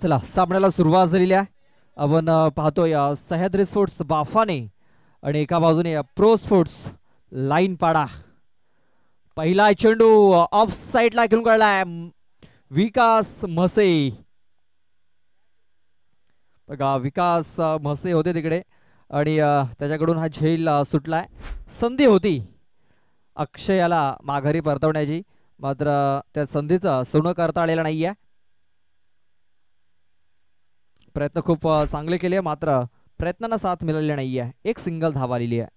चला सामन्याला सुरुवात झालेली आहे. आपण पाहतोय सह्याद्री स्पोर्ट्स बाफाने आणि एका बाजूने प्रो स्पोर्ट्स लाईन पाडा. पहिला चेंडू ऑफ साइडला घेऊन काढलाय विकास म्हसे. बघा विकास म्हसे होते तिकडे आणि त्याच्याकडून हा झेल सुटलाय. संधी होती अक्षयाला माघारी परतवण्याची, मात्र त्या संधीचं सोनं करता आलेलं नाहीये. प्रयत्न खूप चांगले केले मात्र प्रयत्नांना साथ मिळालेली नाहीये. एक सिंगल धाव आलेली आहे.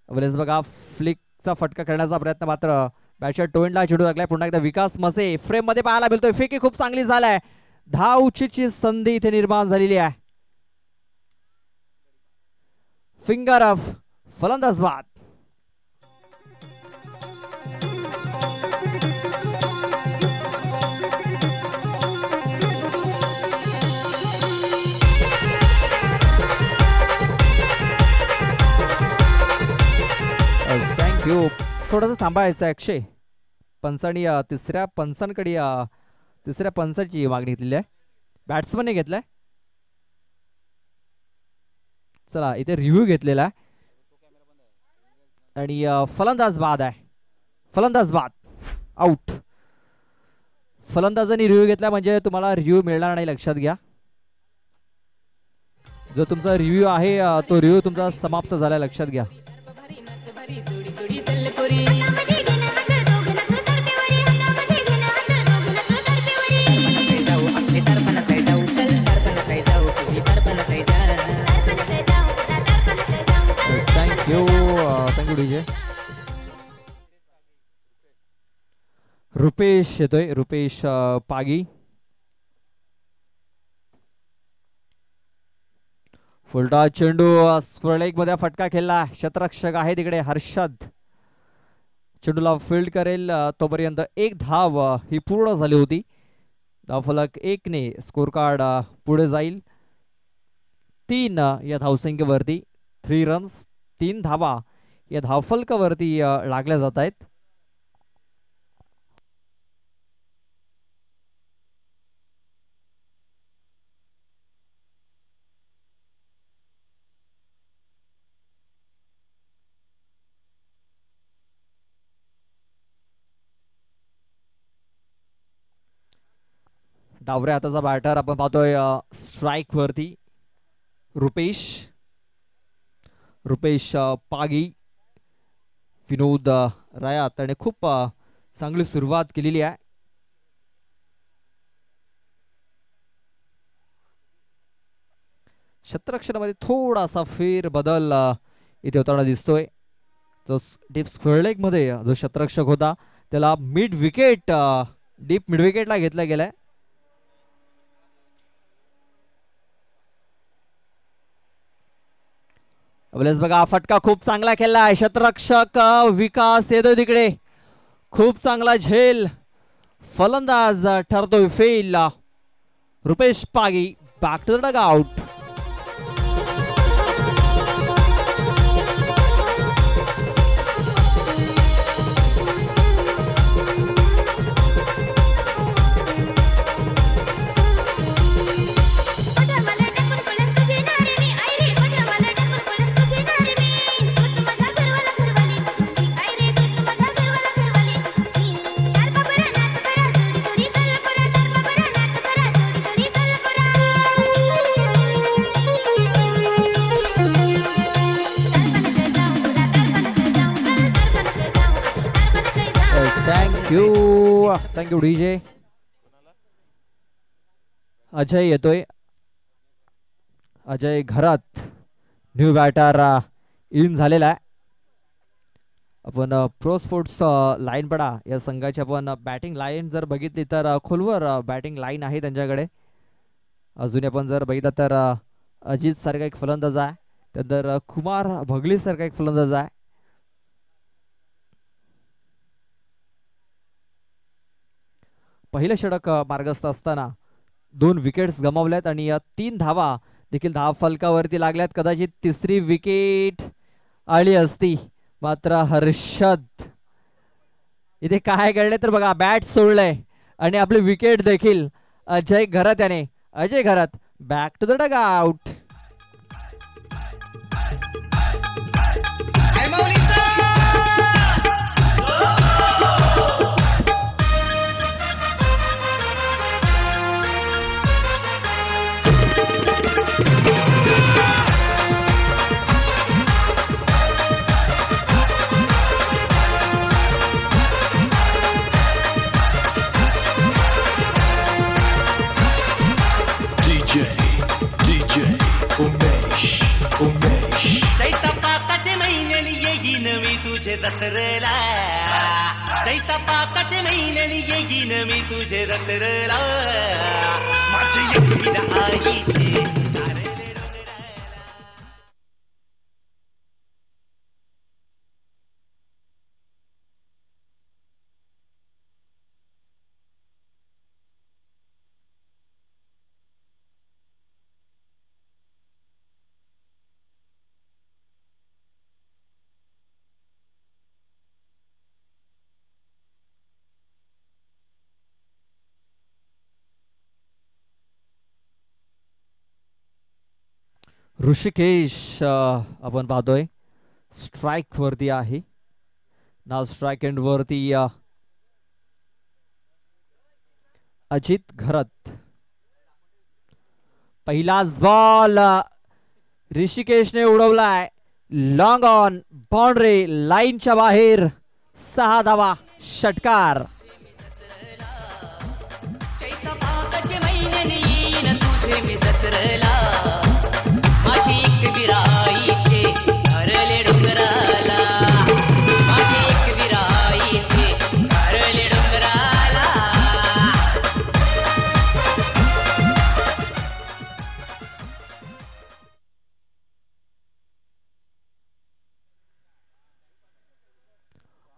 वेळेस बघा फ्लिकचा फटका खेळण्याचा प्रयत्न मात्र बॅटच्या टोएंडला चेंडू लागलाय. पुन्हा एकदा विकास मसे फ्रेम मध्ये पाहायला मिळतोय. फेकी खूप चांगली झालाय. धावचीची संधी इथे निर्माण झालेली आहे. फिंगर ऑफ फलंदाज बाद. थँक्यू. थोडंसं थांबायचं आहे. अक्षय पंचांनी तिसऱ्या पंचाची मागणी घेतलेली आहे. बॅट्समनने घेतलाय. चला इथे रिव्ह्यू घेतलेला आहे आणि फलंदाज बाद आहे. फलंदाज बाद आउट. फलंदाजांनी रिव्ह्यू घेतला म्हणजे तुम्हाला रिव्ह्यू मिळणार नाही, लक्षात घ्या. जो तुमचा रिव्ह्यू आहे तो रिव्ह्यू तुमचा समाप्त झाला, लक्षात घ्या. Thank you DJ. रुपेश येतोय. रुपेश पागी. फुलटा चेंडू स्वर्लेग मध्ये फटका खेळला. शतरक्षक आहे तिकडे हर्षद. चेंडूला फील्ड करेल तोपर्यंत एक धाव ही पूर्ण झाली होती. धावफलक 1 ने स्कोर कार्ड पुढे जाईल. 3 या धावसंख्येवरती 3 रन्स 3 धावा या धावफलकावरती लागल्या जात आहेत. डावऱ्या हाताचा बॅटर आपण पाहतोय स्ट्राइक वरती रुपेश पागी. विनोद रायात आणि खूप चांगली सुरुवात केलेली आहे. क्षेत्ररक्षणामध्ये थोडासा फेर बदल इथे होताना दिसतोय. जो डीप स्क्वेअर लेग मध्ये जो क्षेत्ररक्षक होता त्याला डीप मिड विकेटला घेतला गेलाय. बघा फटका खूप चांगला खेळला आहे. क्षेत्ररक्षक विकास येतोय तिकडे. खूप चांगला झेल. फलंदाज ठरतोय fail. Rupesh Pagi back to the dugout. Thank you DJ. Ajay येतोय. अजय घरात न्यू बॅटर इन झालेला आहे. आपण प्रो स्पोर्ट्स लाईन पडा या संघाची आपण बॅटिंग लाईन जर बघितली तर खोलवर बॅटिंग लाईन आहे त्यांच्याकडे. अजून आपण जर बघितलं तर अजित सारखा एक फलंदाज आहे. त्यानंतर कुमार भगली सारखा एक फलंदाज आहे. पहिलं षटक मार्गस्थ असताना 2 विकेट्स गमावल्यात आणि 3 धावा देखील धाव फलकावरती लागल्यात. कदाचित तिसरी विकेट आली असती मात्र हर्षद इथे काय घडले तर बघा बॅट सोडलंय आणि आपली विकेट देखील अजय घरत याने. Ajay Gharat back to the dugout. चैतापाकाचे महिन्यानी येईन मी तुझे जत्रेला. चैतापाकाचे महिन्यानी येईन मी तुझे जत्रेला. माझी एकविरा आईचे ऋषिकेश आपण पाहतोय स्ट्राइक वरती आहे. नाव स्ट्राइक एंड वरती अजित घरत. पहिलाच बॉल ऋषिकेशने उडवलाय. लॉंग ऑन बाउंड्री लाईनच्या बाहेर. 6 धावा षटकार.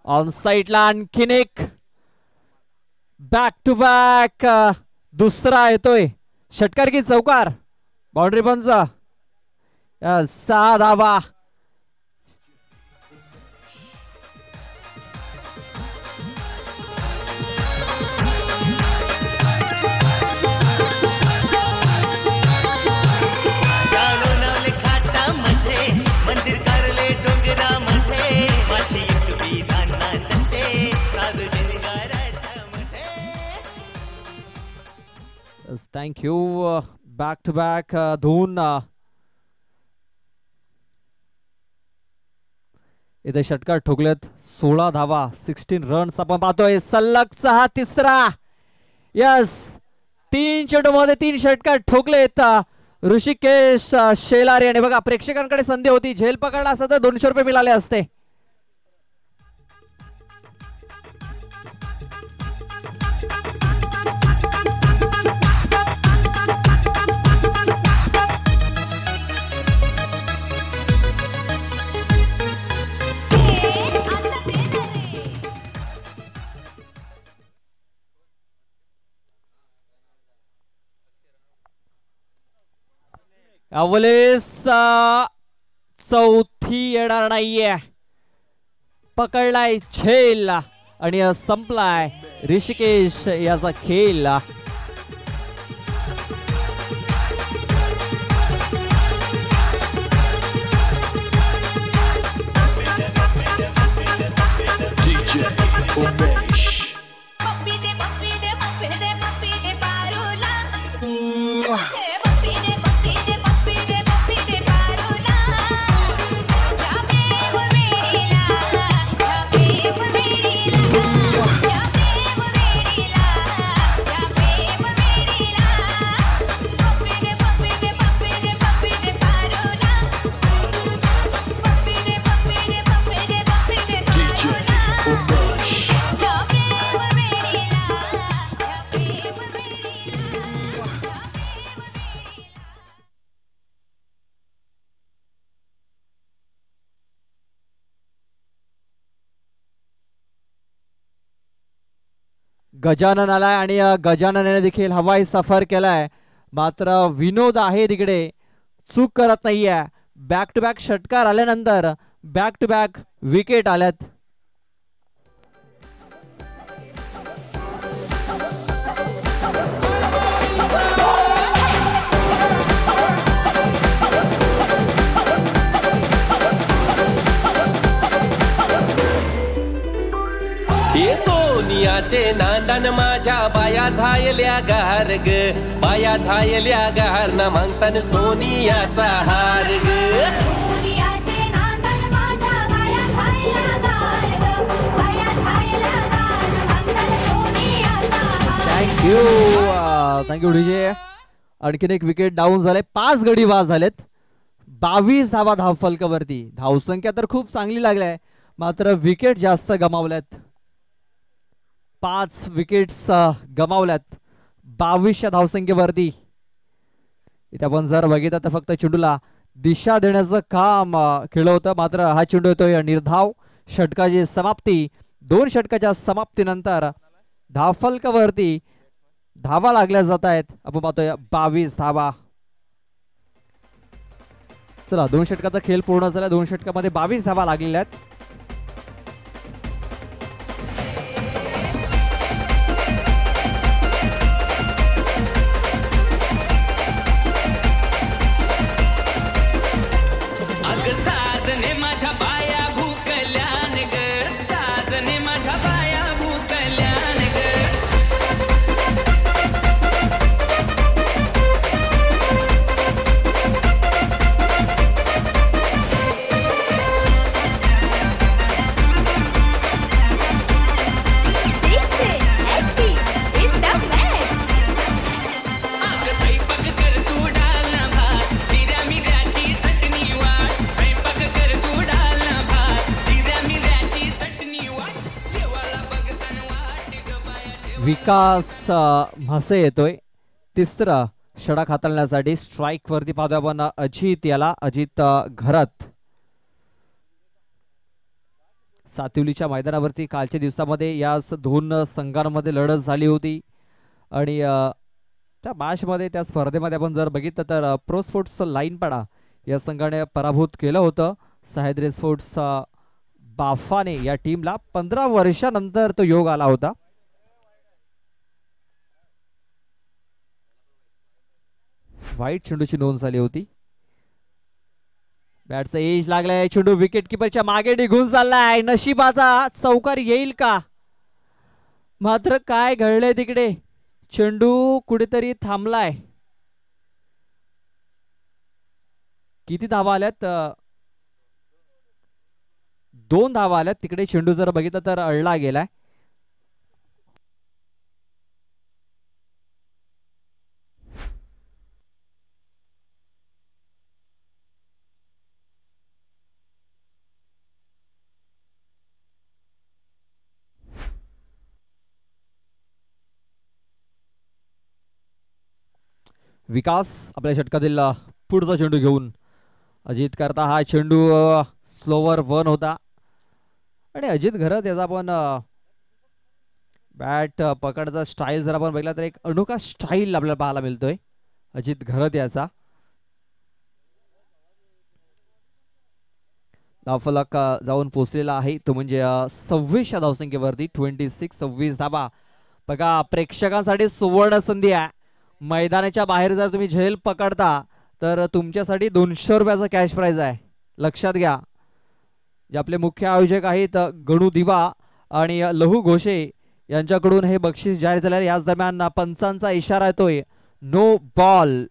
ऑन साइडला आणखीन एक बॅक टू बॅक दुसरा येतोय. षटकार की चौकार. बाउंड्री पंच. 6 धावा. मंदिर करले डोंगरामध्ये माझी thank you. Back to back धुवून इथे षटकार ठोकलेत. 16 धावा 16 रन्स आपण पाहतोय. सलगचा हा तिसरा. यस 3 चेंडूमध्ये 3 षटकार ठोकलेत ऋषिकेश शेलार याने. बघा प्रेक्षकांकडे संधी होती. झेल पकडला असता तर 200 रुपये मिळाले असते. अवलेस चौथी येणार नाहीये. पकडलाय झेल आणि संपलाय ऋषिकेश याचा खेळ. गजानन आलाय आणि गजानने देखील हवाई सफर केलाय. मात्र विनोद आहे तिकडे चूक करत नाहीये. बॅक टू बॅक षटकार आल्यानंतर बॅक टू बॅक विकेट आल्यात. फुलियाचे नांदन माझ्या बाया झायल्या गार ग, बाया झायल्या गार ना मागतान सोनियाचा हार ग. फुलियाचे नांदन माझ्या बाया झायल्या गार ग, बाया झायल्या गार ना मागतान सोनियाचा हार. Thank you DJ. आणखीन एक विकेट डाऊन झाले. 5 गडी बाद झालेत. 22 धावा धावफलकावरती. धावसंख्या तर खूप चांगली लागली, मात्र विकेट जास्त गमावल्यात. 5 विकेट्स गमावल्यात 22च्या धावसंख्येवरती. इथे आपण जर बघितलं तर फक्त चेंडूला दिशा देण्याचं काम केलं होतं, मात्र हा चेंडू येतोय निर्धाव. षटकाची समाप्ती. 2 षटकाच्या समाप्तीनंतर धावफलकावरती धावा लागल्या जात आहेत. आपण पाहतोय 22 धावा. चला, 2 षटकाचा खेळ पूर्ण झाला. 2 षटकामध्ये 22 धावा लागलेल्या आहेत. अग साजने माझ्या बाया भूकल्यान ग, साजने माझ्या बाया भूकल्यान ग. DJ Eddie in the mix. अग स्वयंपाक कर तू डालना भात, जिऱ्या मिऱ्याची चटणी वाट. स्वयंपाक कर तू डालना भात, जिऱ्या मिऱ्याची चटणी वाट. जेवायला बघताना वाट ग बाया. विकास म्हसे येतोय तिसरा षटक हाताळण्यासाठी. स्ट्राईक वरती पाहतोय आपण अजित याला. अजित घरात. सातिवलीच्या मैदानावरती कालच्या दिवसामध्ये या 2 संघांमध्ये लढत झाली होती आणि त्या मॅचमध्ये त्या स्पर्धेमध्ये आपण जर बघितलं तर प्रो स्पोर्ट्स लाईनपाडा या संघाने पराभूत केलं होतं सह्याद्री स्पोर्ट्स बाफाने या टीमला. 15 वर्षानंतर तो योग आला होता. वाईट चेंडूची नोंद झाली होती. बॅटचा एज लागलाय. चेंडू विकेट किपरच्या मागे निघून चाललाय. नशिबाचा चौकार येईल का? मात्र काय घडलंय तिकडे? चेंडू कुठेतरी थांबलाय. किती धावा आल्यात? 2 धावा आल्यात. तिकडे चेंडू जर बघितलं तर अडला गेलाय. विकास आपल्या षटकातील पुढचा चेंडू घेऊन अजित करता. हा चेंडू स्लोवर 1 होता आणि अजित घरत याचा आपण बॅट पकडचा स्टाईल जर आपण बघितला तर एक अनोखा स्टाईल आपल्याला पाहायला मिळतोय अजित घरत याचा. धावफलक जाऊन पोहोचलेला आहे तो म्हणजे 26 धावसंख्येवरती. 26 धावा. बघा, प्रेक्षकांसाठी सुवर्ण संधी आहे. मैदानाच्या बाहेर जर तुम्ही झेल पकडता तर तुमच्यासाठी 200 रुपयाचा कॅश प्राइज आहे. लक्षात घ्या. जे आपले मुख्य आयोजक आहेत गणू दिवा आणि लहू घोषे यांच्याकडून हे बक्षीस जाहीर झाले. याच दरम्यान पंचांचा इशारा येतोय नो बॉल.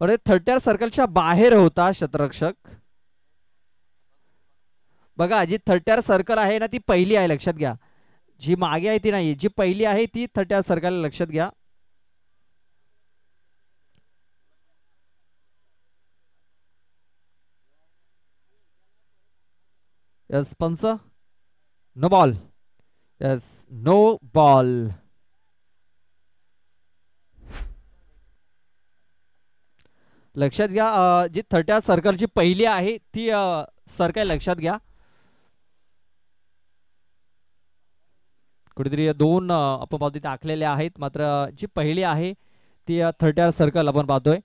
अरे 30 सर्कलच्या बाहेर होता क्षेत्ररक्षक. बघा, जी 30 सर्कल आहे ना ती पहिली आहे. लक्षात घ्या. जी मागे आहे ती नाही. जी पहिली आहे ती 30 सर्कल. लक्षात घ्या. Yes punch. No ball. Yes no ball. लक्षात घ्या. जी 30 सर्कलची पहिली आहे ती सर्कल लक्षात घ्या. कुठेतरी 2 आपण पाहतो तिथे आखलेले आहेत, मात्र जी पहिली आहे ती 30 सर्कल आपण पाहतोय.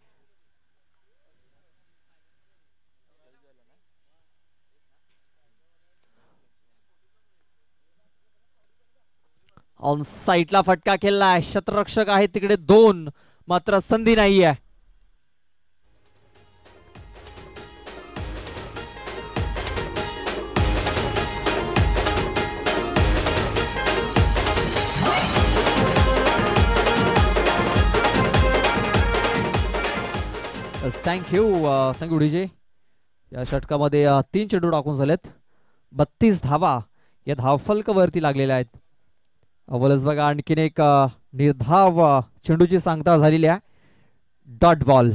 ऑन साईडला फटका केलाय. क्षेत्ररक्षक आहे तिकडे 2, मात्र संधी नाहीये. Thank you thank you DJ. या षटकामध्ये 3 चेंडू टाकून झालेत. 32 धावा या धावफलकावरती लागलेल्या आहेत. अव्वलच बघा आणखीन एक निर्धाव चेंडूची सांगता झालेली आहे. Dot ball.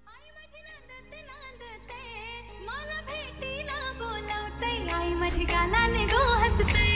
आई माझी नांदते नांदते मला भेटीला बोलवते आई माझी गालाने गो हसते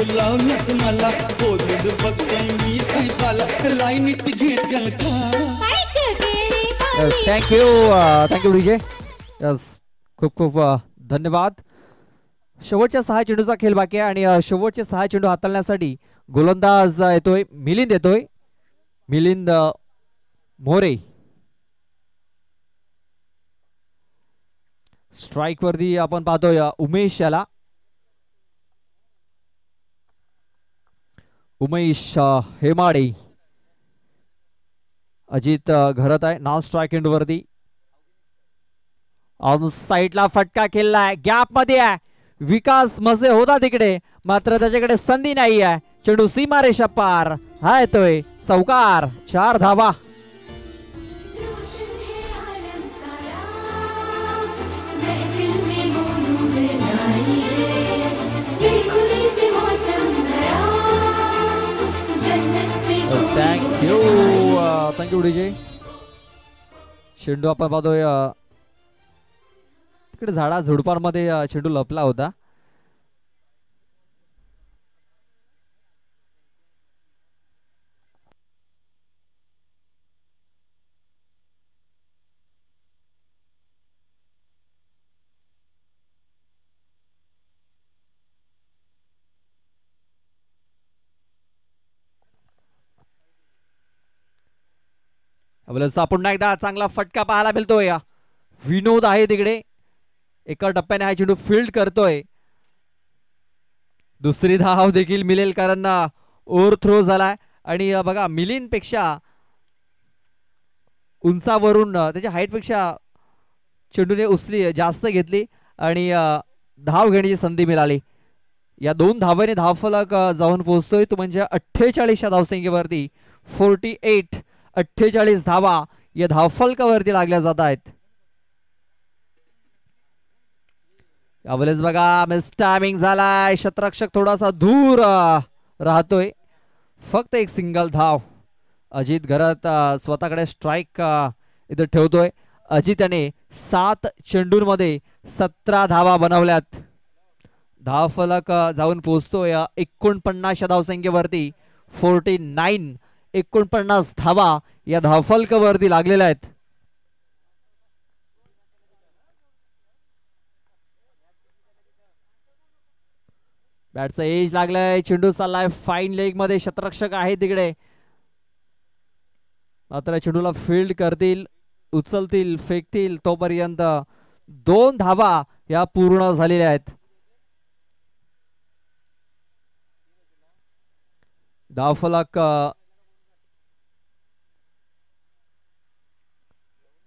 लावण्यास मला बोलून बघतोय मी साहेबाला लाईनीत घेतल का. Thank you thank you DJ. यस खूप खूप धन्यवाद. शेवटच्या 6 चेंडूचा खेळ बाकी आहे आणि शेवटचे 6 चेंडू हाताळण्यासाठी गोलंदाज येतोय मिलिंद येतोय. मिलिंद मोरे. स्ट्राईक वरती आपण पाहतोय उमेश याला. उमेश हेमाडे. अजित घरत आहे नॉन स्ट्राईक एंड वरती. ऑन साइडला फटका खेळलाय. गॅप मध्ये आहे. विकास मसे होता तिकडे मात्र त्याच्याकडे संधी नाही आहे. चेंडू सीमारेषा पार. हा येतोय चौकार. 4 धावा. रोशन है आलम सारा महफिल में वो नूर लाई है दिल खुली से मौसम भरा जन्नत से थँक्यू थँक्यू डीजे. चेंडू आपण पाहतोय तिकडे झाडा झुडपांमध्ये चेंडू लपला होता. पुन्हा एकदा चांगला फटका पाहायला मिळतोय. विनोद आहे तिकडे. एका टप्प्याने हा चेंडू फील्ड करतोय. दुसरी धाव देखील मिळेल कारण ओव्हर थ्रो झालाय आणि बघा मिलिंद पेक्षा उंचावरून त्याच्या हाईट पेक्षा चेंडूने उचली जास्त घेतली आणि धाव घेण्याची संधी मिळाली. या 2 धावाने धावफलक जाऊन पोहोचतोय तो म्हणजे 48 या धावसंख्येवरती. 48 धावा या धावफलकावरती लागल्या जात आहेत. यावेळेस बघा मिस टायमिंग झालाय. शतरक्षक थोडासा दूर राहतोय. फक्त एक सिंगल धाव. अजित घरात स्वतःकडे स्ट्राईक इथे ठेवतोय. अजित याने 7 चेंडूंमध्ये 17 धावा बनवल्यात. धावफलक जाऊन पोहोचतोय 49 या धावसंख्येवरती. 49 धावा या धावफलकावरती लागलेल्या आहेत. बॅटचा एज लागलाय. चेंडू चाललाय फाईन लेग मध्ये. शतरक्षक आहे तिकडे आता चेंडूला फील्ड करतील, उचलतील, फेकतील तोपर्यंत 2 धावा या पूर्ण झालेल्या आहेत. धावफलक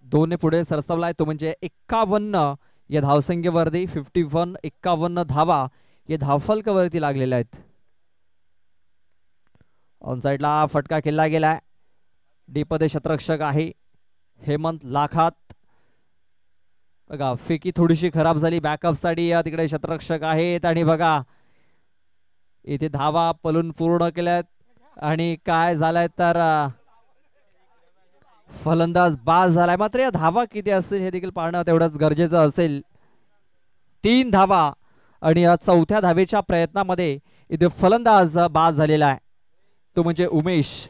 2 ने पुढे सरसावलाय, तो म्हणजे 51 या धावसंख्येवरती. 51 धावा या धावफलकावरती लागलेल्या आहेत. ऑन साइडला फटका खेळला गेलाय. डीप मध्ये शतरक्षक आहे हेमंत लाखात. बघा फेकी थोडीशी खराब झाली बॅकअप साठी. तिकडे शतरक्षक आहेत आणि बघा इथे धावा पलून पूर्ण केल्यात आणि काय झालंय तर फलंदाज बाद झालाय. मात्र या धावा किती असेल हे देखील पाहणं तेवढंच गरजेचं असेल. 3 धावा आणि या 4थ्या धावेच्या प्रयत्नामध्ये इथे फलंदाज बाद झालेला आहे, तो म्हणजे उमेश.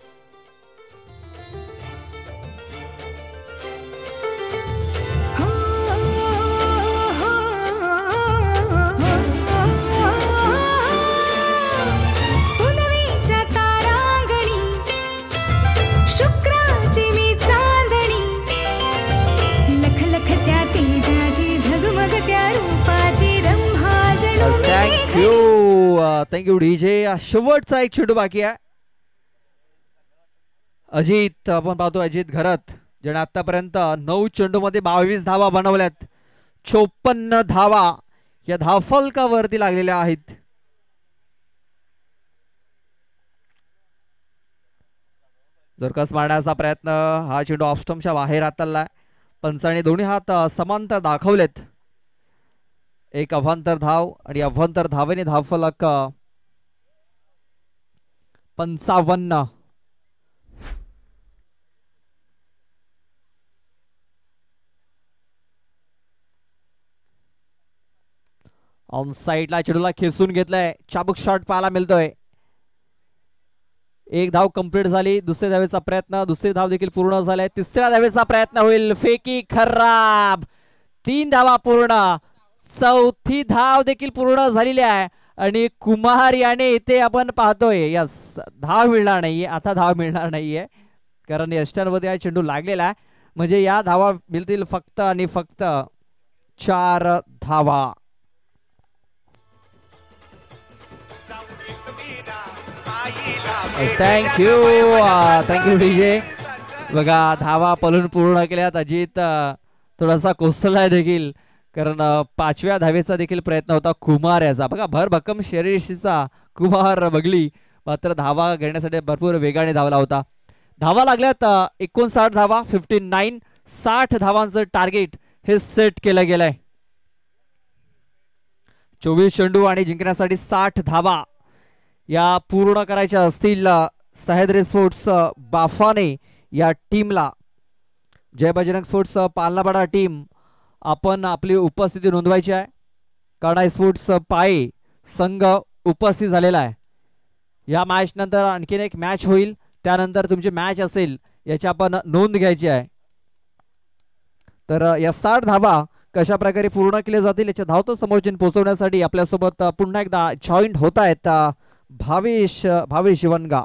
Thank you DJ. शेवटचा एक चेंडू बाकी आहे. अजित आपण पाहतो, अजित घरत ज्याने आतापर्यंत 9 चेंडू मध्ये 22 धावा बनवल्यात. 54 धावा या धावफलकावरती लागलेल्या आहेत. जोरकस मारण्याचा प्रयत्न, हा चेंडू ऑफ स्टंपच्या बाहेर हाताळलाय. पंचाने दोन्ही हात समांतर दाखवलेत. एक अवांतर धाव आणि अवांतर धावेने धावफलक 55. ऑन साइडला चेंडूला खेचून घेतलाय. चाबूक शॉट पाहायला मिळतोय. 1 धाव कंप्लीट झाली. दुसऱ्या धावेचा प्रयत्न, दुसरी धाव देखील पूर्ण झालाय. तिसऱ्या धावेचा प्रयत्न होईल. फेकी खराब. 3 धावा पूर्ण. 4थी धाव देखील पूर्ण झालेली आहे आणि कुमार याने इथे आपण पाहतोय यस धाव मिळणार नाहीये. आता धाव मिळणार नाहीये कारण यष्टांमध्ये हा चेंडू लागलेला आहे. म्हणजे या धावा मिळतील फक्त आणि फक्त 4 धावा. Thank you DJ. बघा धावा पलून पूर्ण केल्यात. अजित थोडासा कोसळलाय देखील कारण 5व्या धावेचा देखील प्रयत्न होता कुमार याचा. बघा भरभक्कम शरीरयष्टीचा कुमार बगली मात्र धावा घेण्यासाठी भरपूर वेगाने धावला होता. धावा लागल्यात 59 धावा. 59. 60 धावांचं टार्गेट हे सेट केलं गेलंय. 24 चेंडू आणि जिंकण्यासाठी 60 धावा या पूर्ण करायच्या असतील सह्याद्री स्पोर्ट्स बाफाने या टीमला. जय बजरंग स्पोर्ट्स पालनापाडा टीम आपण आपली उपस्थिती नोंदवायची आहे. काढाई स्पोर्ट्स पाये संघ उपस्थित झालेला आहे. या मॅच नंतर आणखीन एक मॅच होईल, त्यानंतर तुमची मॅच असेल याची आपण नोंद घ्यायची आहे. तर या 60 धावा कशा प्रकारे पूर्ण केले जातील याच्या धावतो समोरचीन पोहोचवण्यासाठी आपल्यासोबत पुन्हा एकदा जॉईंट होत आहेत भावेश वनगा.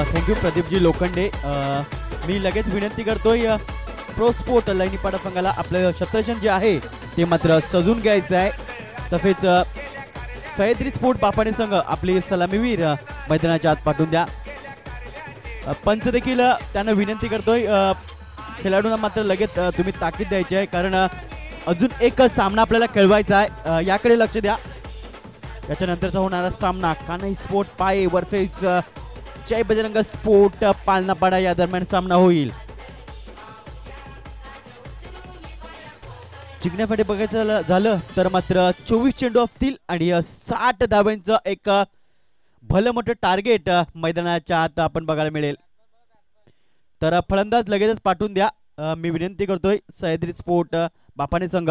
थँक्यू प्रदीपजी लोखंडे. मी लगेच विनंती करतोय प्रो स्पोर्ट लैनीपाडा संघाला आपलं क्षेत्ररक्षण जे आहे ते मात्र सजून घ्यायचं आहे. तसेच सह्याद्री स्पोर्ट बापाणे संघ आपली सलामीवीर मैदानाच्या आत पाठवून द्या. पंच देखील त्यांना विनंती करतोय खेळाडूंना मात्र लगेच तुम्ही ताकीद द्यायची आहे, कारण अजून एक सामना आपल्याला खेळवायचा आहे. याकडे लक्ष द्या. याच्यानंतरचा होणारा सामना कान्हाई स्पोर्ट पाये वर्सेस जय बजरंग स्पोर्ट पालनापाडा या दरम्यान सामना होईल. जिंकण्यासाठी बघायचं झालं तर मात्र 24 चेंडू असतील आणि 60 धाव्यांचं एक भलं मोठं टार्गेट मैदानाच्या आत आपण बघायला मिळेल. तर फलंदाज लगेचच पाठवून द्या. मी विनंती करतोय सह्याद्री स्पोर्ट बापाने संघ.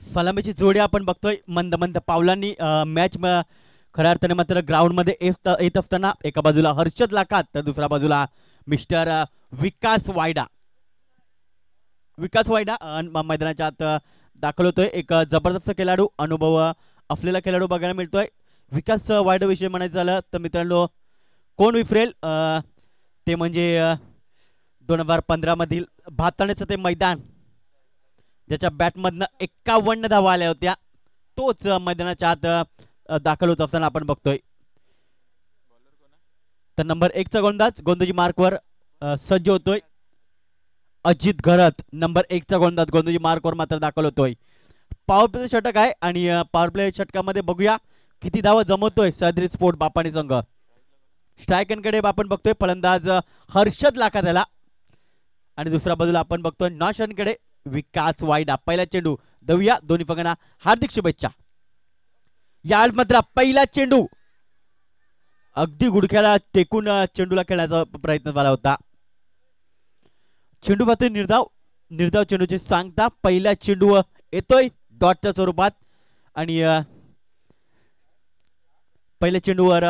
फलामीची जोडी आपण बघतोय मंद मंद पावलांनी मॅच खऱ्या अर्थाने मात्र ग्राउंड मध्ये येत असताना एका बाजूला हर्षद लाखात तर दुसऱ्या बाजूला मिस्टर विकास वायडा मैदानाच्या आत दाखल होतोय. एक जबरदस्त खेळाडू, अनुभव असलेला खेळाडू बघायला मिळतोय. विकास वायडा विषयी म्हणायचं झालं तर मित्रांनो कोण विसरेल, ते म्हणजे 2015 मधील भाताण्याचं ते मैदान ज्याच्या बॅटमधनं 51 धावा आल्या होत्या, तोच मैदानाच्या आत दाखल होत असताना आपण बघतोय. तर नंबर 1चा गोलंदाजी मार्कवर सज्ज होतोय. अजित घरत नंबर 1चा गोलंदाजी मार्कवर मात्र दाखल होतोय. पॉवर प्ले षटक आहे आणि पॉवर प्ले षटकामध्ये बघूया किती धावा जमवतोय सह्याद्री स्पोर्ट बापानी संघ. स्ट्रायकरकडे आपण बघतोय फलंदाज हर्षद लाखात याला आणि दुसऱ्या बाजूला आपण बघतोय नॉशनकडे विकास वायडा. पहिला चेंडू देऊया दोन्ही संघांना हार्दिक शुभेच्छा. या मात्र पहिला चेंडू अगदी गुडघ्याला टेकून चेंडूला खेळण्याचा प्रयत्न झाला होता. चेंडू मात्र निर्धाव चेंडूची सांगता पहिला चेंडू येतोय डॉटच्या स्वरूपात आणि पहिल्या चेंडूवर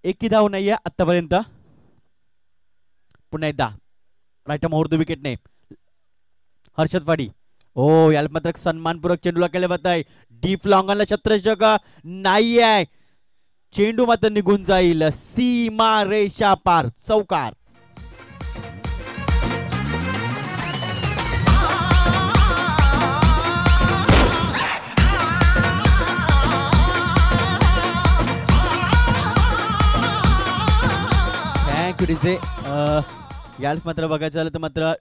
एकही धाव नाहीये आतापर्यंत. पुन्हा एकदा राईट मोहर्द विकेटने हर्षद फाडी. ओ याला मात्र सन्मानपूर्वक चेंडूला केले जात आहे. डीप लॉंगनला छत्रषक नाही आहे. चेंडू मात्र निघून जाईल सीमा रेषा पार. चौकार. Thank you DJ. याला मात्र बघायचं झालं तर मात्र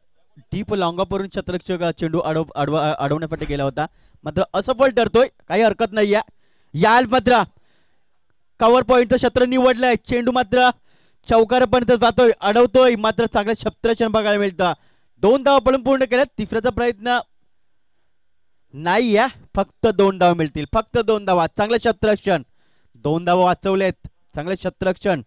डीप लॉंगावरून छत्रक्षक चेंडू अडवण्यासाठी गेला होता, मात्र असफल ठरतोय. काही हरकत नाही. याल मात्र कव्हर पॉइंटचं क्षेत्र निवडलंय. चेंडू मात्र चौकारापर्यंत जातोय, अडवतोय, मात्र चांगलं क्षेत्ररक्षण बघायला मिळतं. 2 धावा पडून पूर्ण केल्यात. तिसऱ्याचा प्रयत्न नाही आहे. फक्त 2 धावा मिळतील. फक्त 2 धावा. चांगलं क्षेत्ररक्षण. 2 धावा वाचवलेत. चांगलं क्षेत्ररक्षण.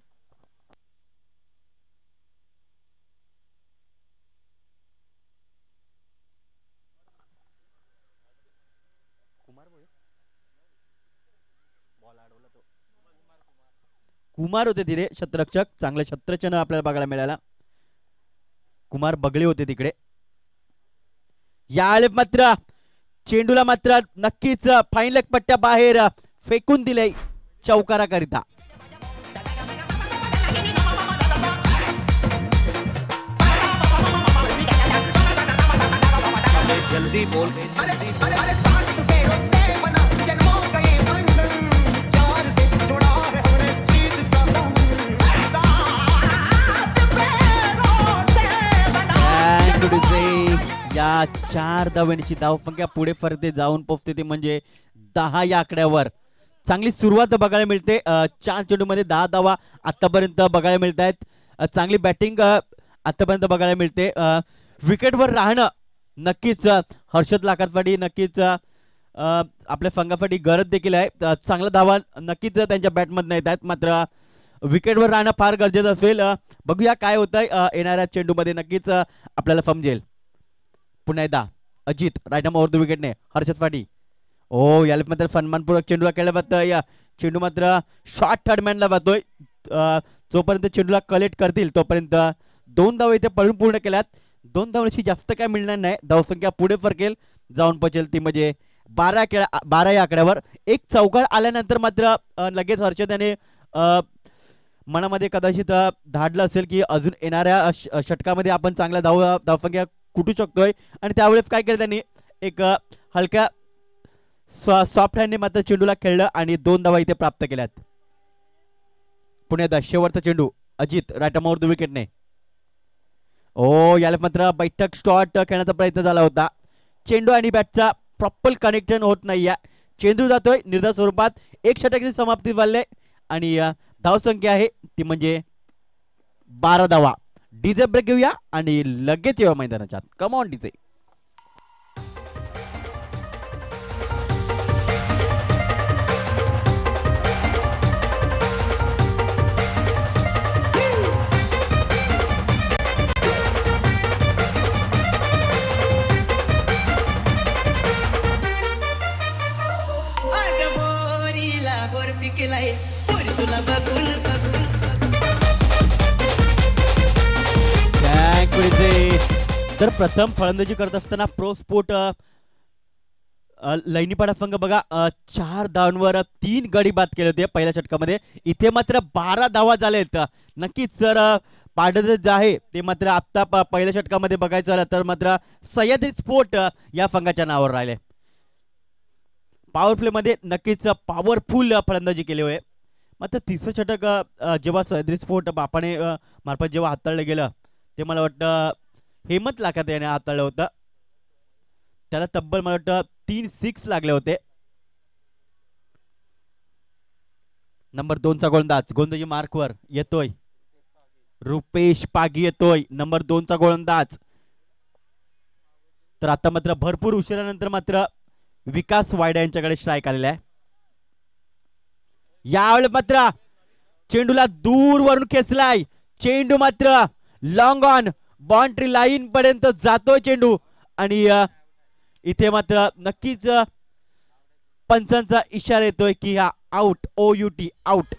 कुमार होते तिथे क्षेत्ररक्षक. चांगलं क्षेत्ररक्षण आपल्याला बघायला मिळाला. कुमार बगळे होते तिकडे. या मात्र चेंडूला मात्र नक्कीच फाईन लेग पट्ट्या बाहेर फेकून दिले चौकाराकरिता. जल्दी बोल. या 4 धावांची धावसंख्या पुढे फरते जाऊन पोहोचते ते म्हणजे 10 या आकड्यावर. चांगली सुरुवात बघायला मिळते. 4 चेंडूमध्ये 10 धावा आतापर्यंत बघायला मिळत आहेत. चांगली बॅटिंग आतापर्यंत बघायला मिळते. विकेटवर राहणं नक्कीच हर्षद लाखातवाडी नक्कीच आपल्या संघासाठी गरज देखील आहे. चांगला धावा नक्कीच त्यांच्या बॅटमधून येत आहेत, मात्र विकेटवर राहणं फार गरजेचं असेल. बघूया काय होतंय येणाऱ्या चेंडूमध्ये, नक्कीच आपल्याला समजेल. पुन्हा एकदा अजित राईट ओव्हर द विकेटने हर्षद फाडी. ओ याला मात्र सन्मानपूर्वक चेंडूला केलं जातं. चेंडू मात्र शॉर्ट थर्डमॅनला जातोय. जोपर्यंत चेंडूला कलेक्ट करतील तोपर्यंत 2 धावा इथे पळून पूर्ण केल्यात. 2 धावांची जास्त काय मिळणार नाही. धावसंख्या पुढे फरकेल जाऊन पोचेल ती म्हणजे 12 या आकड्यावर. एक चौकार आल्यानंतर मात्र लगेच हर्षद याने मनामध्ये कदाचित धाडलं असेल की अजून येणाऱ्या षटकामध्ये आपण चांगला धावसंख्या कुठू शकतोय आणि त्यावेळेस काय केलं त्यांनी एक हलक्या सॉफ्ट हँडने मात्र चेंडूला खेळलं आणि 2 धावा इथे प्राप्त केल्यात. पुण्यात शेवटचा चेंडू अजित रायटामावर विकेटने. याला मात्र बैठक शॉट खेळण्याचा प्रयत्न झाला होता. चेंडू आणि बॅटचा प्रॉपर कनेक्शन होत नाहीये. चेंडू जातोय निर्धार स्वरूपात. 1 षटकाची समाप्ती झाली आणि धावसंख्या आहे ती म्हणजे 12 धावा. डीजे ब्रेक घेऊया आणि लगेच येऊया मैदानाच्या. Come on DJ. तर प्रथम फलंदाजी करत असताना प्रो स्पोर्ट लैनीपाडा संघ बघा 4 धावांवर 3 गडी बाद केले होते पहिल्या षटकामध्ये. इथे मात्र 12 धावा झालेत. नक्कीच सर पाडद जे आहे ते मात्र आता पहिल्या षटकामध्ये बघायचं झालं तर मात्र सह्याद्री स्पोर्ट या संघाच्या नावावर राहिले. पॉवर प्ले मध्ये नक्कीच पॉवरफुल फलंदाजी केली होय. मात्र तिसरं षटक जेव्हा सह्याद्री स्पोर्ट बापाने मार्फत जेव्हा हाताळलं गेलं ते मला वाटतं हेमंत लाखात याने हाताळलं होतं. त्याला तब्बल मला वाटतं 3 6 लागले होते. नंबर 2चा गोलंदाजी मार्कवर येतोय. रुपेश पागी येतोय नंबर 2चा गोलंदाज. तर आता मात्र भरपूर उशिरानंतर मात्र विकास वायडा यांच्याकडे स्ट्राईक आलेला आहे. यावेळेस मात्र चेंडूला दूरवरून खेचलाय. चेंडू मात्र लॉंग ऑन बाउंड्री लाईन पर्यंत जातोय चेंडू आणि इथे मात्र नक्कीच पंचांचा इशारा येतोय की हा आउट. OUT out.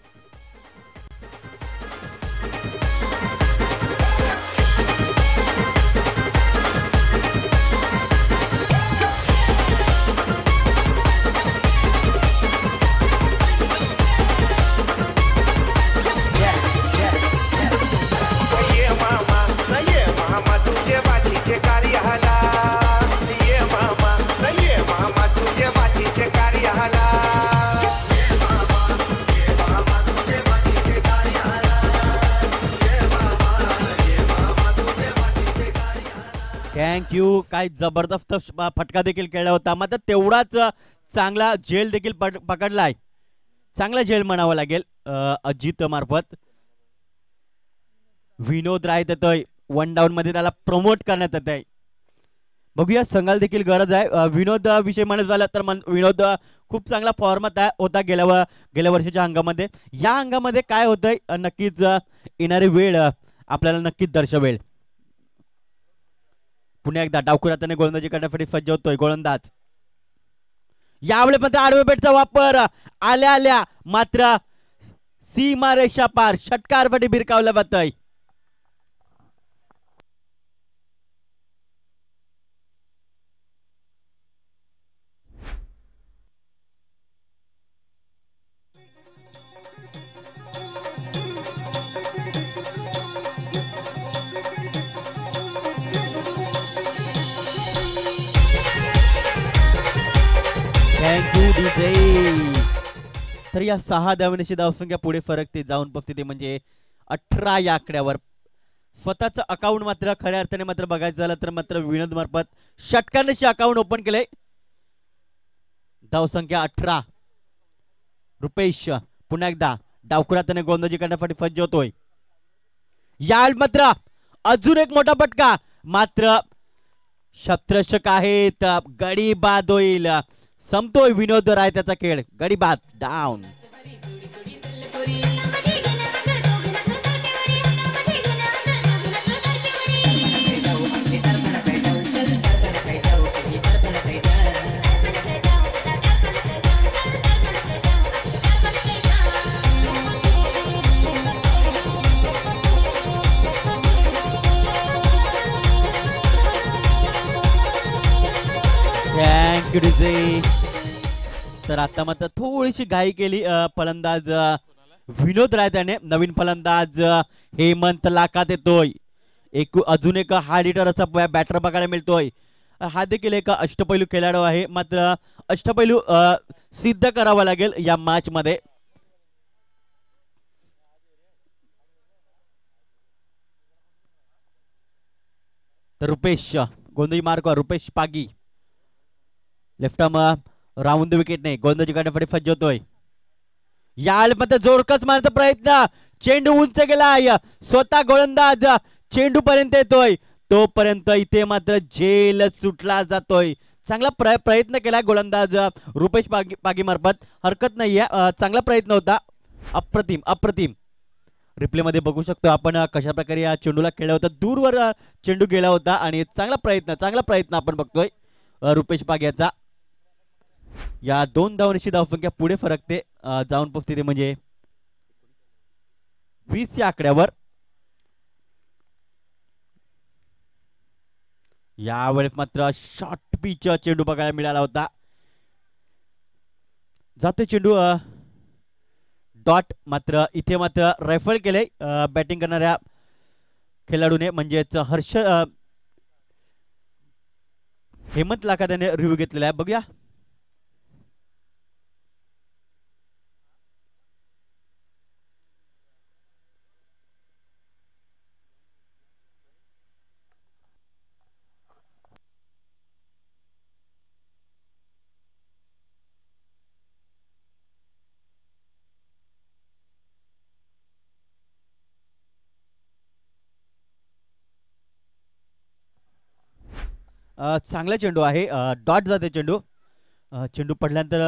थँक्यू. काय जबरदस्त फटका देखील खेळला होता. मात्र तेवढाच चांगला झेल देखील पकडलाय. चांगला झेल म्हणावं लागेल अजित मार्फत. विनोद राय येतोय 1 डाऊन मध्ये त्याला प्रमोट करण्यात येत आहे. बघूया संघाला देखील गरज आहे. विनोद विषय म्हणत झाला तर विनोद खूप चांगला फॉर्मात होता गेल्या वर्षाच्या हंगामध्ये. या हंगामध्ये काय होतंय नक्कीच येणारी वेळ आपल्याला नक्कीच दर्शवेल. पुन्हा एकदा डावखुर हाताने गोलंदाजी करण्यासाठी सज्ज होतोय गोलंदाज. यावेळेस मात्र आडवे बेटचा वापर आल्या मात्र सीमा रेषा पार षटकारसाठी भिरकावलं जातंय. तर या 6 धावांची धावसंख्या पुढे फरकते जाऊन पोहोचते म्हणजे 18 या आकड्यावर. स्वतःचं अकाउंट मात्र खऱ्या अर्थाने मात्र बघायचं झालं तर मात्र विनोद मार्फत षटकांचे अकाउंट ओपन केले. धावसंख्या 18. रुपेश पुन्हा एकदा डावखुराताने गोलंदाजी करण्यासाठी सज्ज होतोय. या मात्र अजून एक मोठा फटका मात्र शत्रषक आहेत. गडी बाद होईल. संपतोय विनोद राय त्याचा खेळ. गडी बाद डाऊन. Thank you DJ. तर आता मात्र थोडीशी घाई केली फलंदाज विनोद राय त्याने. नवीन फलंदाज हेमंत लाखात येतोय. अजून एक हार्ड हिटर असा बॅटर बघायला मिळतोय. हा देखील एक अष्टपैलू खेळाडू आहे. मात्र अष्टपैलू सिद्ध करावा लागेल या मॅच मध्ये. तर रुपेश गोंधळी mark Rupesh Pagi left arm round the wicket नाही. गोलंदाजी करण्यासाठी फज्ज होतोय. यामध्ये जोरकस मारण्याचा प्रयत्न. चेंडू उंच गेलाय. स्वतः गोलंदाज चेंडू पर्यंत येतोय. तोपर्यंत इथे मात्र झेल सुटला जातोय. चांगला प्रयत्न केलाय गोलंदाज रुपेश पागी मार्फत. हरकत नाहीये. चांगला प्रयत्न होता. अप्रतिम अप्रतिम. रिप्ले मध्ये बघू शकतो आपण कशा प्रकारे या चेंडूला खेळला होता. दूरवर चेंडू गेला होता आणि चांगला प्रयत्न आपण बघतोय रुपेश पाग्याचा. या 2 धावांची धावसंख्या पुढे फरकते. जाऊन पोहोचते म्हणजे 20 या आकड्यावर. यावेळेस मात्र शॉर्ट पिच चेंडू बघायला मिळाला होता. जाते चेंडू डॉट. मात्र इथे मात्र रायफल केले बॅटिंग करणाऱ्या खेळाडूने म्हणजेच हेमंत लाखात याने रिव्ह्यू घेतलेला आहे. बघूया. चांगला चेंडू आहे. डॉट जाते चेंडू. चेंडू पडल्यानंतर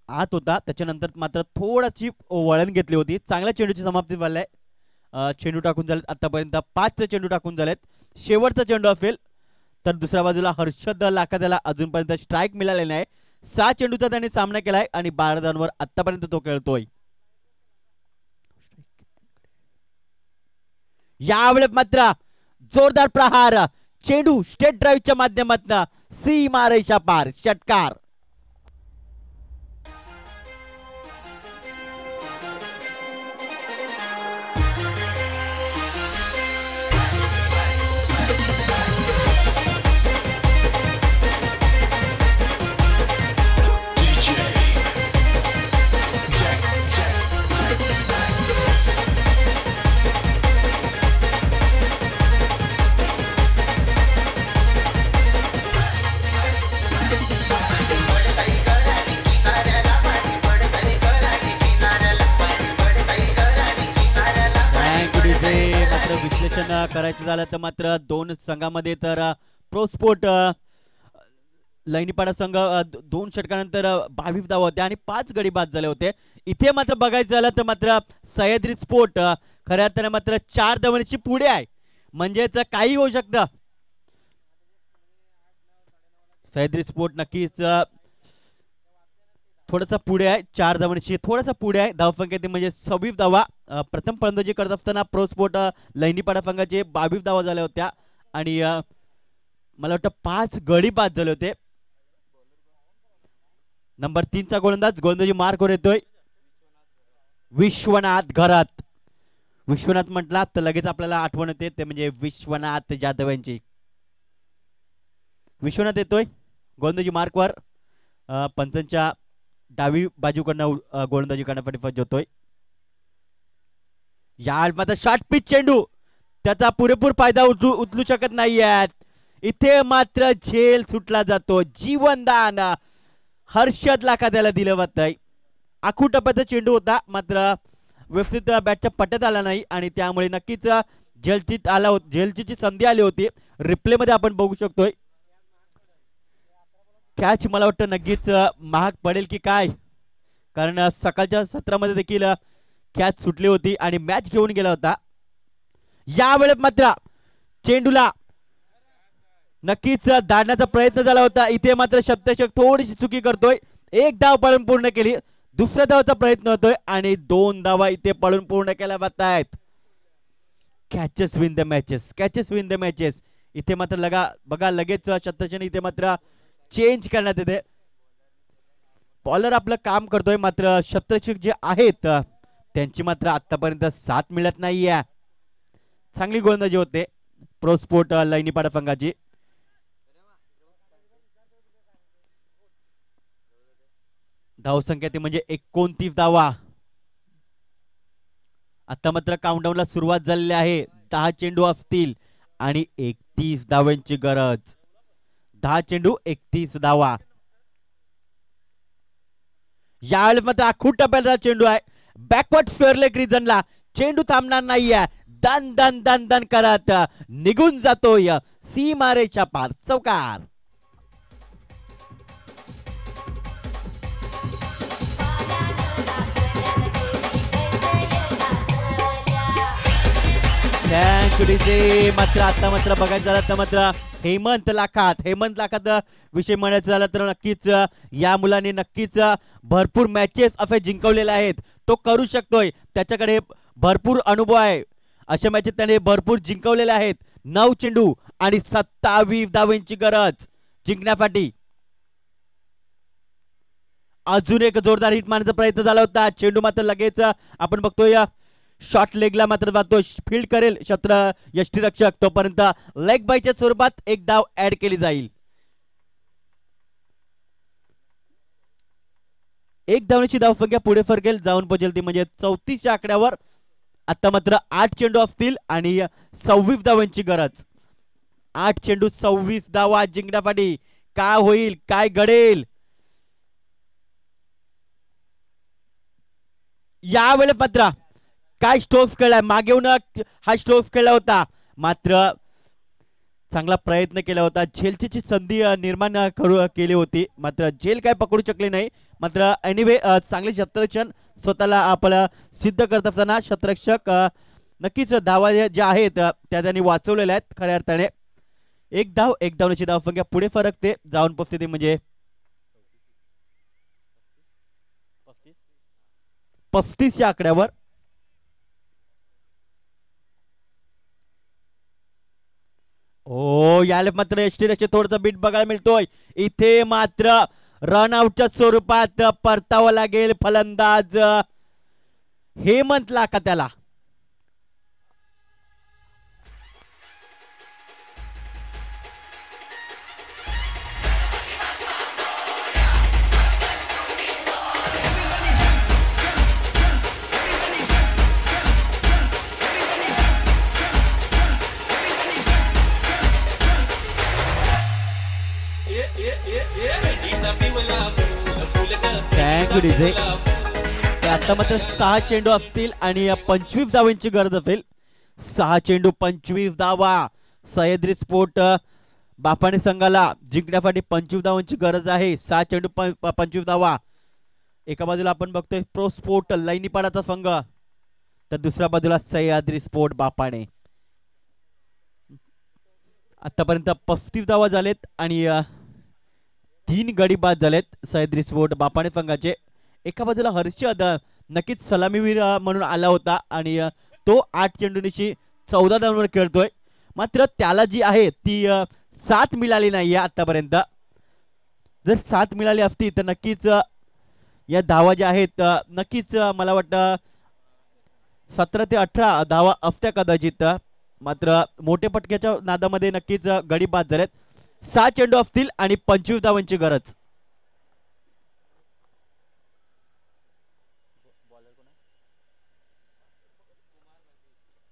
आत होता. त्याच्यानंतर मात्र थोडाशी वळण घेतली होती. चांगल्या चेंडूची समाप्ती झाली. चेंडू टाकून झालेत आतापर्यंत 5 चेंडू टाकून झालेत. शेवटचा चेंडू असेल. तर दुसऱ्या बाजूला हर्षद लाखात याला अजूनपर्यंत स्ट्राईक मिळाले नाही. 6 चेंडूचा त्याने सामना केलाय आणि 12 धावांवर आतापर्यंत तो खेळतोय. यावेळेस मात्र जोरदार प्रहार. चेंडू स्टेट ड्राईव्हच्या माध्यमातून सीमा रेषा पार. षटकार. विश्लेषण करायचं झालं तर मात्र 2 संघामध्ये तर प्रो स्पोर्ट लैनीपाडा संघ 2 षटकानंतर 22 धावा होत्या आणि 5 गडी बाद झाले होते. इथे मात्र बघायचं झालं तर मात्र सह्याद्री स्पोर्ट खऱ्या अर्थाने मात्र 4 धावांची पुढे आहे. म्हणजेच काही होऊ शकतं. सह्याद्री स्पोर्ट नक्कीच थोडासा पुढे आहे. 4 धावांची थोडासा पुढे आहे. धावसंख्या म्हणजे 26 धावा. प्रथम फलंदाजी करत असताना प्रो स्पोर्ट लैनीपाडा संघाचे 22 धावा झाल्या होत्या आणि मला वाटतं 5 गडी बाद झाले होते. नंबर 3चा गोलंदाजी मार्कवर येतोय विश्वनाथ घरात. विश्वनाथ म्हटला तर लगेच आपल्याला आठवण येते ते म्हणजे विश्वनाथ जाधव यांची. विश्वनाथ येतोय गोलंदाजी मार्कवर. पंचांच्या डावी बाजूकडनं गोलंदाजी करण्यासाठी फज्ज होतोय. या मात्र शॉर्ट पिच चेंडू त्याचा पुरेपूर फायदा उचलू शकत नाहीयेत. इथे मात्र झेल सुटला जातो. जीवनदान हर्षद लाखात याला दिलं जातंय. आखू टप्प्याचा चेंडू होता मात्र व्यवस्थित बॅटच्या पट्ट्यात आला नाही आणि त्यामुळे नक्कीच झेलची संधी आली होती. रिप्ले मध्ये आपण बघू शकतोय. कॅच मला वाटतं नक्कीच महाग पडेल की काय, कारण सकाळच्या सत्रामध्ये देखील कॅच सुटली होती आणि मॅच घेऊन गेला होता. यावेळेस मात्र चेंडूला नक्कीच दाडण्याचा प्रयत्न झाला होता. इथे मात्र शब्दशक थोडीशी चुकी करतोय. 1 धाव पळून पूर्ण केली. दुसऱ्या धावाचा प्रयत्न होतोय आणि 2 धावा इथे पळून पूर्ण केल्या जात आहेत. Catches win the matches. इथे मात्र बघा लगेच शत्रक्षण इथे मात्र चेंज करण्यात येते. बॉलर आपलं काम करतोय मात्र क्षेत्ररक्षक जे आहेत त्यांची मात्र आतापर्यंत साथ मिळत नाहीये. चांगली गोलंदाजी होते प्रो स्पोर्ट लैनीपाडा संघाची. धावसंख्या ती म्हणजे 29 धावा. आता मात्र काउंटडाऊनला सुरुवात झालेली आहे. 10 चेंडू असतील आणि 31 धावांची गरज. 10 चेंडू 31 धावा. यावेळेस मात्र आखूड टप्प्याचा चेंडू आहे. बॅकवर्ड फेअरलेग रिजनला चेंडू थांबणार नाहीये. दन दन दन दन करत निघून जातोय सीमारेच्या पार. चौकार. मात्र आता मात्र बघायचं झालं तर मात्र हेमंत लाखात विषय म्हणायचं झालं तर नक्कीच या मुलाने नक्कीच भरपूर मॅचेस असे जिंकवलेले आहेत. तो करू शकतोय. त्याच्याकडे भरपूर अनुभव आहे. अशा मॅचेस त्याने भरपूर जिंकवलेले आहेत. 9 चेंडू आणि 27 धावांची गरज जिंकण्यासाठी. अजून एक जोरदार हिट मारण्याचा प्रयत्न झाला होता. चेंडू मात्र लगेच आपण बघतोय शॉर्ट लेगला मात्र जातो. फील्ड करेल यष्टीरक्षक. तोपर्यंत लेग बायच्या स्वरूपात एक धाव ऍड केली जाईल. एक धावण्याची धावसंख्या पुढे फरकेल जाऊन पोहोचेल ती म्हणजे 34च्या आकड्यावर. आता मात्र 8 चेंडू असतील आणि 26 धावांची गरज. 8 चेंडू 26 धावा जिंकण्यासाठी. काय होईल, काय घडेल यावेळेस मात्र. काय स्ट्रोक्स खेळलाय. मागे येऊन हा स्ट्रोक्स खेळला होता मात्र चांगला प्रयत्न केला होता. झेलची संधी निर्माण केली होती मात्र झेल काय पकडू शकले नाही. मात्र एनिवे चांगले क्षेत्ररक्षण स्वतःला आपला सिद्ध करत असताना क्षेत्ररक्षक नक्कीच धावा ज्या आहेत त्या त्यांनी वाचवलेल्या आहेत खऱ्या अर्थाने. एक धावण्याची धावसंख्या पुढे फरकते जाऊन पोहोचते म्हणजे 35च्या आकड्यावर. ओ याला मात्र यष्टीरक्षक थोडंसं बीट बघायला मिळतोय. इथे मात्र रनआउटच्या स्वरूपात परतावं लागेल फलंदाज हेमंत लाखा त्याला. आता मात्र 6 चेंडू असतील आणि 25 धावांची गरज असेल. 6 चेंडू 25 धावा. सह्याद्री स्पोर्ट बापाने संघाला जिंकण्यासाठी 25 धावांची गरज आहे. 6 चेंडू 25 धावा. एका बाजूला आपण बघतोय प्रो स्पोर्ट लैनीपाडाचा संघ तर दुसऱ्या बाजूला सह्याद्री स्पोर्ट बापाने. आतापर्यंत 35 धावा झालेत आणि 3 गडी बाद झालेत सह्याद्री स्पोर्ट बापाने संघाचे. एका बाजूला हर्षद नक्कीच सलामीवीर म्हणून आला होता आणि तो 8 चेंडूंची 14 धावांवर खेळतोय. मात्र त्याला जी आहे ती साथ मिळाली नाहीये आतापर्यंत. जर साथ मिळाली असती तर नक्कीच या धावा ज्या आहेत नक्कीच मला वाटतं 17 ते 18 धावा असत्या कदाचित. मात्र मोठे पटक्याच्या नादामध्ये नक्कीच गडी बाद झालेत. 6 चेंडू असतील आणि 25 धावांची गरज.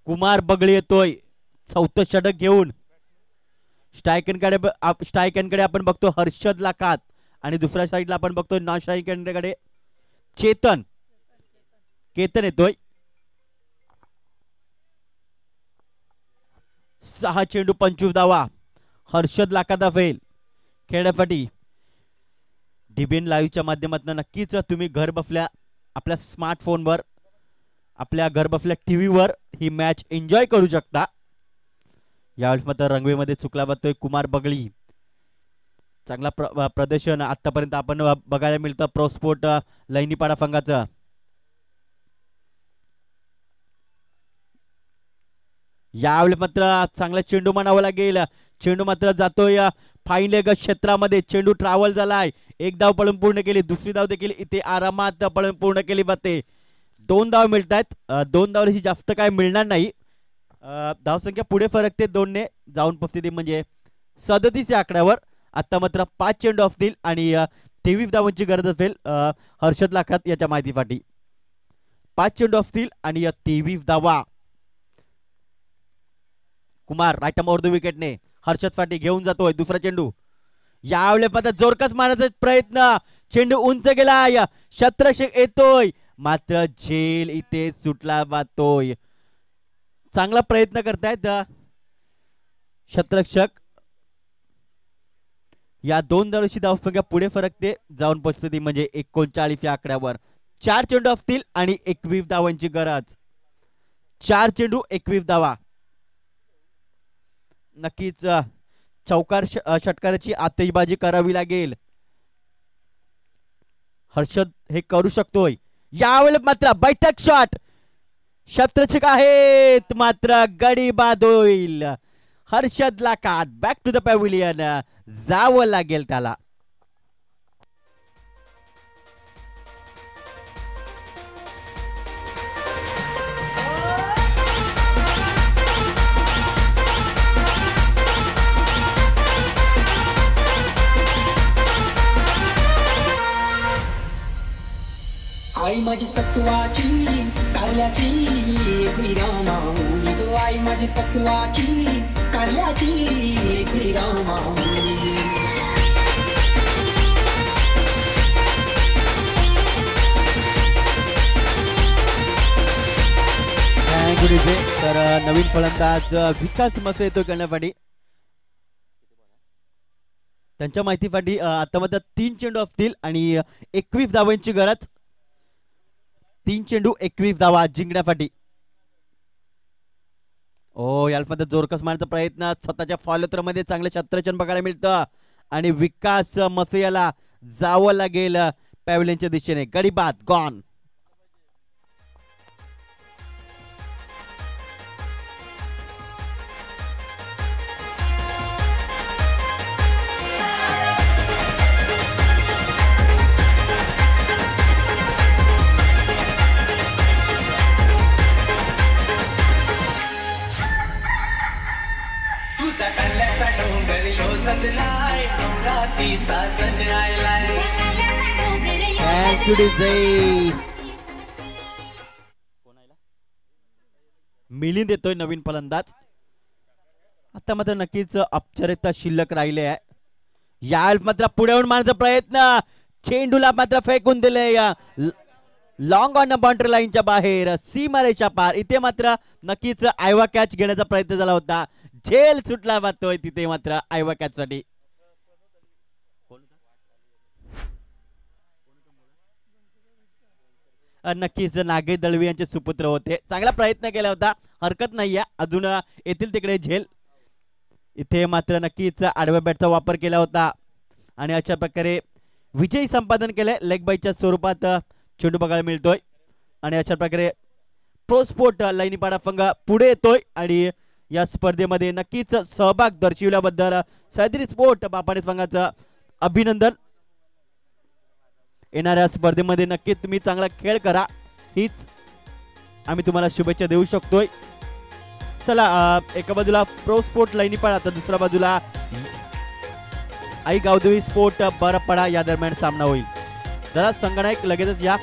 कुमार बगळी येतोय 4थं षटक घेऊन. स्ट्रायकनकडे आपण बघतो हर्षद लाखात आणि दुसऱ्या साईडला आपण बघतो नॉन स्ट्रायकनकडे केतन येतोय. 6 चेंडू 25 धावा. हर्षद लाखात असेल खेळण्यासाठी. डीबीएन लाईव्हच्या माध्यमातून नक्कीच तुम्ही घर बसल्या आपल्या स्मार्टफोनवर आपल्या घर बसल्या टीव्हीवर ही मॅच एन्जॉय करू शकता. यावेळेस मात्र रंगवेमध्ये चुकला बघतोय कुमार बगळी. चांगला प्रदर्शन आतापर्यंत आपण बघायला मिळतं प्रो स्पोर्ट लैनीपाडा संघाचं. यावेळी मात्र चांगला चेंडू म्हणावा लागेल. चेंडू मात्र जातोय फाईन लेग क्षेत्रामध्ये. चेंडू ट्रॅव्हल झालाय. एक धाव पळून पूर्ण केली. दुसरी धाव देखील इथे आरामात पळून पूर्ण केली जाते. 2 धाव मिळत आहेत. 2 धावची जास्त काय मिळणार नाही. धावसंख्या पुढे फरकते 2 ने जाऊन पोहोचते म्हणजे 37 या आकड्यावर. आता मात्र 5 चेंडू असतील आणि 23 धावांची गरज असेल हर्षद लाखात याच्या माहितीसाठी. 5 चेंडू असतील आणि 23 धावा. कुमार राईट ओव्हर द विकेटने हर्षद साठी घेऊन जातोय. दुसरा चेंडू यावेळी मात्र जोरकस मारण्याचा प्रयत्न. चेंडू उंच गेलाय. शतरक्षक येतोय मात्र झेल इथे सुटला जातोय. चांगला प्रयत्न करतायत शतरक्षक. या 2 धावांची धावसंख्या पुढे फरकते जाऊन पोहोचते ती म्हणजे 39 या आकड्यावर. 4 चेंडू असतील आणि 21 धावांची गरज. 4 चेंडू 21 धावा. नक्कीच चौकार षटकाराची आतिषबाजी करावी लागेल. हर्षद हे करू शकतोय. यावेळी मात्र बैठक शॉट. शतरक्षक आहेत मात्र गडी बाद होईल. हर्षद लाखात बॅक टू द पॅव्हिलियन जावं लागेल त्याला. आई माझी सत्वाची कारल्याची एकली रामाऊली गो. आई माझी सत्वाची कारल्याची एकली रामाऊली. तर नवीन फलंदाज विकास मसे येतो करण्यासाठी. त्यांच्या माहितीसाठी आता मात्र 3 चेंडू असतील आणि 21 धावांची गरज. 3 चेंडू 21 धावा जिंकण्यासाठी. यामध्ये जोरकस मारण्याचा प्रयत्न. स्वतःच्या फॉलोथ्रो मध्ये चांगलं क्षेत्ररक्षण बघायला मिळतं आणि विकास मसेयाला जावं लागेल पॅव्हिलियनच्या दिशेने. गडी बाद गॉन. मिलिंद येतोय नवीन फलंदाज. आता मात्र नक्कीच औपचारिकता शिल्लक राहिले आहे. यावेळी मात्र पुढे येऊन मारण्याचा प्रयत्न. चेंडूला मात्र फेकून दिले लॉंग ऑन बाउंड्री लाईनच्या बाहेर सीमारेषा पार. इथे मात्र नक्कीच आयवा कॅच घेण्याचा प्रयत्न झाला होता. झेल सुटला जातोय तिथे मात्र आयवा कॅच साठी. नक्कीच नागेश दळवी यांचे सुपुत्र होते. चांगला प्रयत्न केला होता. हरकत नाहीये अजून येथील तिकडे झेल. इथे मात्र नक्कीच आडव्या बॅटचा वापर केला होता आणि अशा प्रकारे विजयी संपादन केले. लेग बायच्या स्वरूपात चेंडू बघायला मिळतोय आणि अशा प्रकारे प्रो स्पोर्ट लैनीपाडा संघ पुढे येतोय आणि या स्पर्धेमध्ये नक्कीच सहभाग दर्शविल्याबद्दल सह्याद्री स्पोर्ट बापाणे संघाचं अभिनंदन. येणाऱ्या स्पर्धेमध्ये नक्कीच तुम्ही चांगला खेळ करा हीच आम्ही तुम्हाला शुभेच्छा देऊ शकतोय. चला एका बाजूला प्रो स्पोर्ट लैनीपाडा तर दुसऱ्या बाजूला आई गावदेवी स्पोर्ट बरपडा या दरम्यान सामना होईल. जरा संगणक लगेचच या.